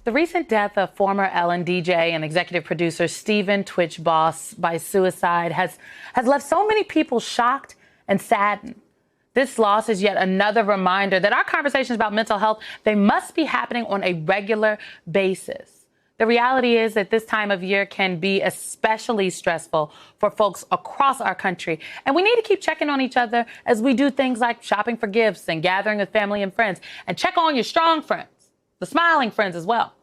The recent death of former Ellen DJ and executive producer Stephen Twitch Boss by suicide has left so many people shocked and saddened. This loss is yet another reminder that our conversations about mental health, they must be happening on a regular basis. The reality is that this time of year can be especially stressful for folks across our country. And we need to keep checking on each other as we do things like shopping for gifts and gathering with family and friends, and check on your strong friends, the smiling friends as well.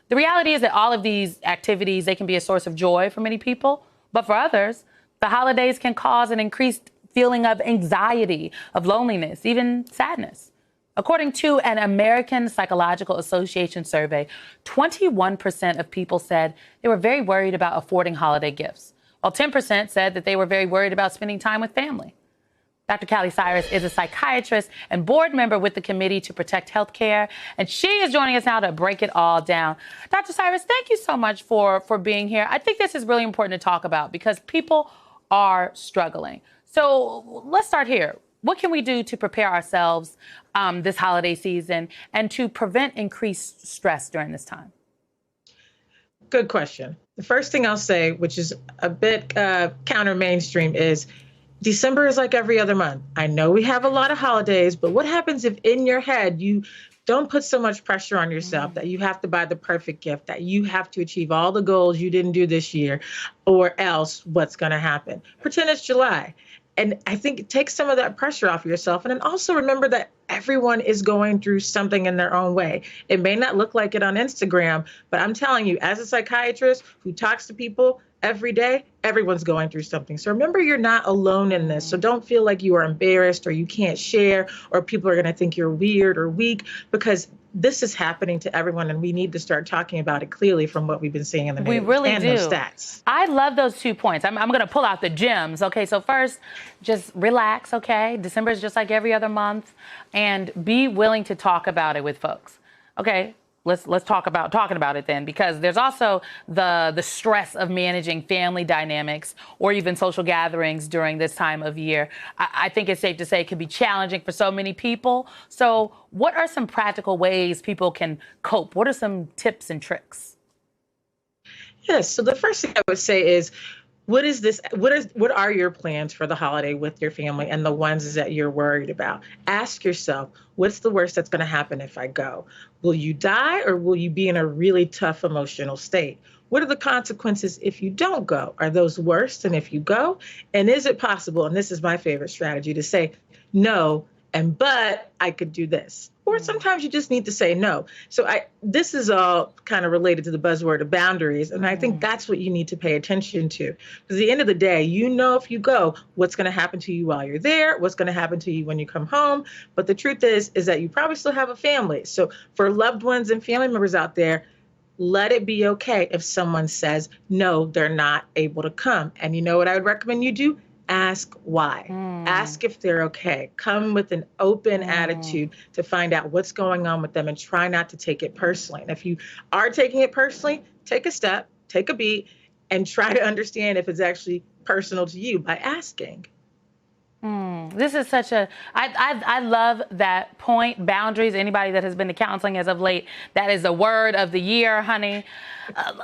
The reality is that all of these activities, they can be a source of joy for many people, but for others, the holidays can cause an increased feeling of anxiety, of loneliness, even sadness. According to an American Psychological Association survey, 21% of people said they were very worried about affording holiday gifts, while 10% said that they were very worried about spending time with family. Dr. Cyrus is a psychiatrist and board member with the Committee to Protect Healthcare, and she is joining us now to break it all down. Dr. Cyrus, thank you so much for being here. I think this is really important to talk about because people are struggling. So let's start here. What can we do to prepare ourselves this holiday season and to prevent increased stress during this time? Good question. The first thing I'll say, which is a bit counter mainstream, is December is like every other month. I know we have a lot of holidays, but what happens if in your head you don't put so much pressure on yourself that you have to buy the perfect gift, that you have to achieve all the goals you didn't do this year, or else what's going to happen? Pretend it's July. And I think it takes some of that pressure off yourself. And then also remember that everyone is going through something in their own way. It may not look like it on Instagram, but I'm telling you, as a psychiatrist who talks to people every day, everyone's going through something. So remember, you're not alone in this. So don't feel like you are embarrassed or you can't share or people are going to think you're weird or weak, because this is happening to everyone, and we need to start talking about it clearly from what we've been seeing in the news. We really and do. Those stats. I love those 2 points. I'm going to pull out the gems. Okay, so first, just relax, okay? December is just like every other month, and be willing to talk about it with folks. Okay, let's talk about talking about it then, because there's also the stress of managing family dynamics or even social gatherings during this time of year. I think it's safe to say it can be challenging for so many people. So what are some practical ways people can cope? What are some tips and tricks? Yes, so the first thing I would say is, what are your plans for the holiday with your family and the ones that you're worried about? Ask yourself, what's the worst that's going to happen if I go? Will you die, or will you be in a really tough emotional state? What are the consequences if you don't go? Are those worse than if you go? And is it possible, and this is my favorite strategy, to say no, but I could do this? Or sometimes you just need to say no. So this is all kind of related to the buzzword of boundaries. And I think that's what you need to pay attention to. Because at the end of the day, you know, if you go, what's going to happen to you while you're there, what's going to happen to you when you come home. But the truth is that you probably still have a family. So for loved ones and family members out there, let it be okay if someone says, no, they're not able to come. And you know what I would recommend you do? Ask why. Ask if they're okay. Come with an open attitude to find out what's going on with them, and try not to take it personally. And if you are taking it personally, take a step, take a beat, and try to understand if it's actually personal to you by asking. This is such I love that point, boundaries. Anybody that has been to counseling as of late, that is the word of the year, honey.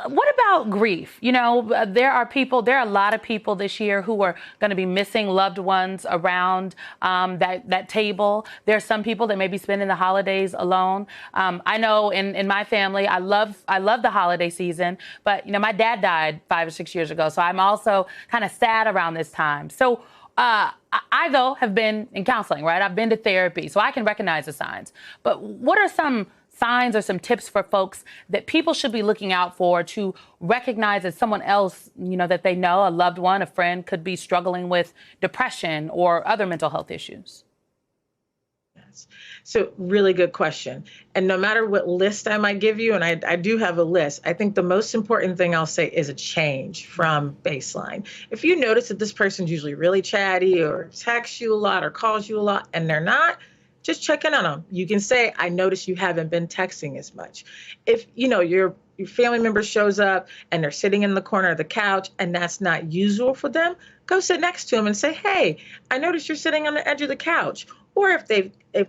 What about grief? You know, there are a lot of people this year who are going to be missing loved ones around that table. There are some people that may be spending the holidays alone. I know in my family, I love the holiday season, but you know, my dad died 5 or 6 years ago, so I'm also kind of sad around this time. So I, though, have been in counseling, right? I've been to therapy, so I can recognize the signs. But what are some signs or some tips for folks that people should be looking out for to recognize that someone else, you know, that they know, a loved one, a friend, could be struggling with depression or other mental health issues? So really good question. And no matter what list I might give you, and I do have a list, I think the most important thing I'll say is a change from baseline. If you notice that this person's usually really chatty or texts you a lot or calls you a lot and they're not, just check in on them. You can say, I notice you haven't been texting as much. If you know you're your family member shows up and they're sitting in the corner of the couch and that's not usual for them, go sit next to them and say, hey, I noticed you're sitting on the edge of the couch. Or if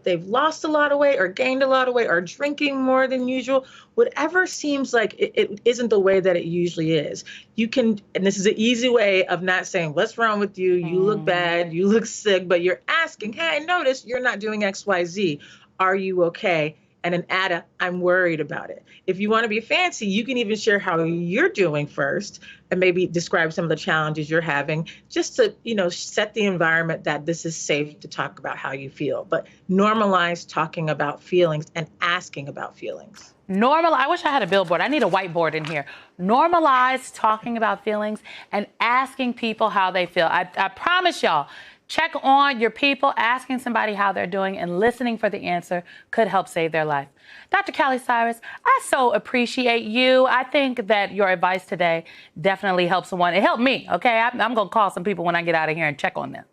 they've lost a lot of weight or gained a lot of weight or drinking more than usual, whatever seems like it isn't the way that it usually is. You can, and this is an easy way of not saying, what's wrong with you? You look bad, you look sick, but you're asking, hey, I noticed you're not doing X, Y, Z. Are you okay? And an add I'm worried about it. If you want to be fancy, you can even share how you're doing first and maybe describe some of the challenges you're having just to, set the environment that this is safe to talk about how you feel. But normalize talking about feelings and asking about feelings. I wish I had a billboard. I need a whiteboard in here. Normalize talking about feelings and asking people how they feel. I promise y'all, check on your people. Asking somebody how they're doing and listening for the answer could help save their life. Dr. Callie Cyrus, I so appreciate you. I think that your advice today definitely helps someone. It helped me, okay? I'm going to call some people when I get out of here and check on them.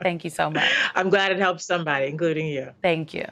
Thank you so much. I'm glad it helped somebody, including you. Thank you.